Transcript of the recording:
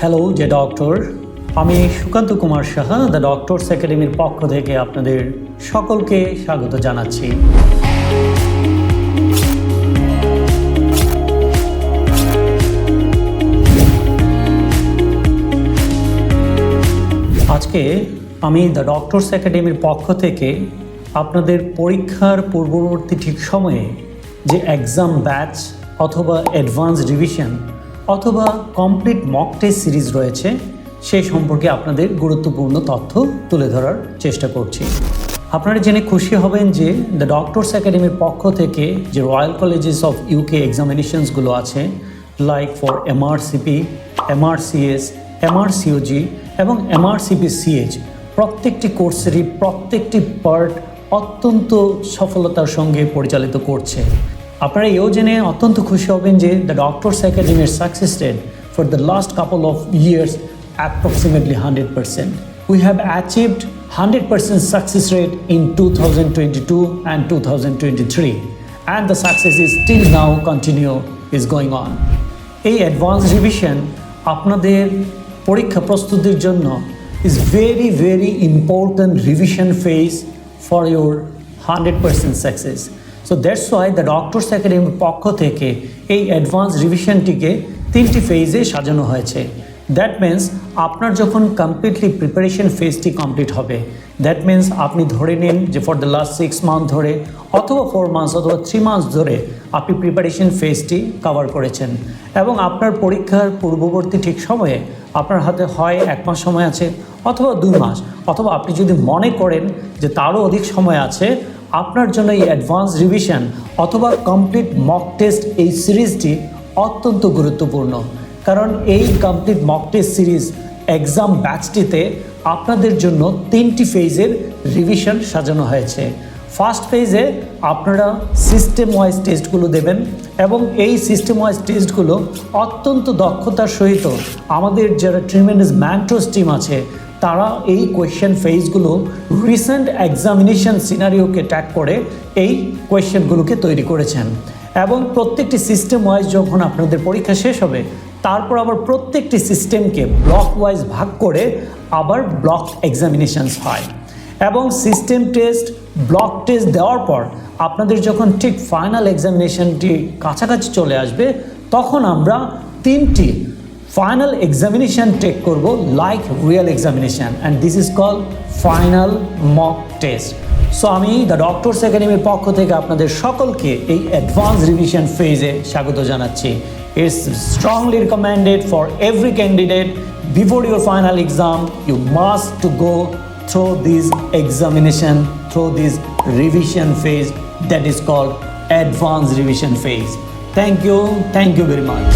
Hello যে doctor, আমি Sukanta Kumar Saha the doctors একাডেমির পক্ষ থেকে আপনাদের সকলকে স্বাগত জানাচ্ছি। আজকে আমি দ্য ডক্টরস একাডেমির পক্ষ থেকে আপনাদের পরীক্ষার পূর্ববর্তী ঠিক সময়ে যে এক্সাম ব্যাচ অথবা অ্যাডভান্স রিভিশন অথবা কমপ্লিট মক টেস্ট সিরিজ রয়েছে সেই সম্পর্কে আপনাদের গুরুত্বপূর্ণ তথ্য তুলে ধরার চেষ্টা করছি। আপনারা জেনে খুশি হবেন যে দ্য ডক্টরস একাডেমির পক্ষ থেকে যে রয়্যাল কলেজেস অফ ইউকে এক্সামিনেশনসগুলো আছে like for MRCP, MRCS, MRCOG এবং এমআরসিপি-সিএইচ প্রত্যেকটি কোর্সেরই প্রত্যেকটি পার্ট অত্যন্ত সফলতার সঙ্গে পরিচালিত করছে। আপনারা এও জেনে অত্যন্ত খুশি হবেন যে দ্য ডক্টরস একাডেমির success rate for the last couple of years approximately 100%. We have achieved 100% success rate in 2022 and 2023 and the success is still now is going on. এই অ্যাডভান্স রিভিশন আপনাদের পরীক্ষা প্রস্তুতির জন্য is very important revision phase for your 100% success. So that's why the Doctors Academy পক্ষ থেকে এই advance রিভিশনটিকে 3টি ফেজে সাজানো হয়েছে। দ্যাট মিন্স আপনার যখন কমপ্লিটলি প্রিপারেশন ফেজটি কমপ্লিট হবে, দ্যাট মিন্স আপনি ধরে নিন যে ফর দ্য লাস্ট 6 মান্থ ধরে অথবা 4 মান্থস অথবা 3 মান্থস ধরে আপনি প্রিপারেশন ফেজটি কভার করেছেন এবং আপনার পরীক্ষার পূর্ববর্তী ঠিক সময়ে আপনার হাতে হয় 1 মাস সময় আছে অথবা 2 মাস অথবা আপনি যদি মনে করেন যে তারও অধিক সময় আছে, আপনার জন্য এই অ্যাডভান্স রিভিশন অথবা কমপ্লিট মক টেস্ট এই সিরিজটি অত্যন্ত গুরুত্বপূর্ণ। কারণ এই complete mock test series exam ব্যাচটিতে আপনাদের জন্য 3টি ফেজের রিভিশন সাজানো হয়েছে। ফার্স্ট ফেজে আপনারা সিস্টেম ওয়াইজ টেস্টগুলো দেবেন এবং এই সিস্টেম ওয়াইজ টেস্টগুলো অত্যন্ত দক্ষতার সহিত আমাদের যারা ট্রিমেন্ডাস ম্যান্ট্রোস টিম আছে তারা এই কোয়েশ্চেন ফেজগুলো রিসেন্ট এক্সামিনেশন সিনারিওকে ট্যাগ করে এই কোয়েশ্চেনগুলোকে তৈরি করেছেন এবং প্রত্যেকটি সিস্টেম ওয়াইজ যখন আপনাদের পরীক্ষা শেষ হবে তারপর আবার প্রত্যেকটি সিস্টেমকে ব্লক ওয়াইজ ভাগ করে আবার ব্লক এক্সামিনেশনস হয় এবং সিস্টেম টেস্ট ব্লক টেস্ট দেওয়ার পর আপনাদের যখন ঠিক ফাইনাল এক্সামিনেশনটি কাছাকাছি চলে আসবে তখন আমরা 3টি ফাইনাল এক্সামিনেশন টেক করব like real examination and this is called final mock test. So আমি দ্য ডক্টরস একাডেমির পক্ষ থেকে আপনাদের সকলকে এই অ্যাডভান্স রিভিশন ফেজে স্বাগত জানাচ্ছি। It's strongly recommended for every candidate before your final exam. You must to go through this examination, through this revision phase that is called advanced revision phase. Thank you very much.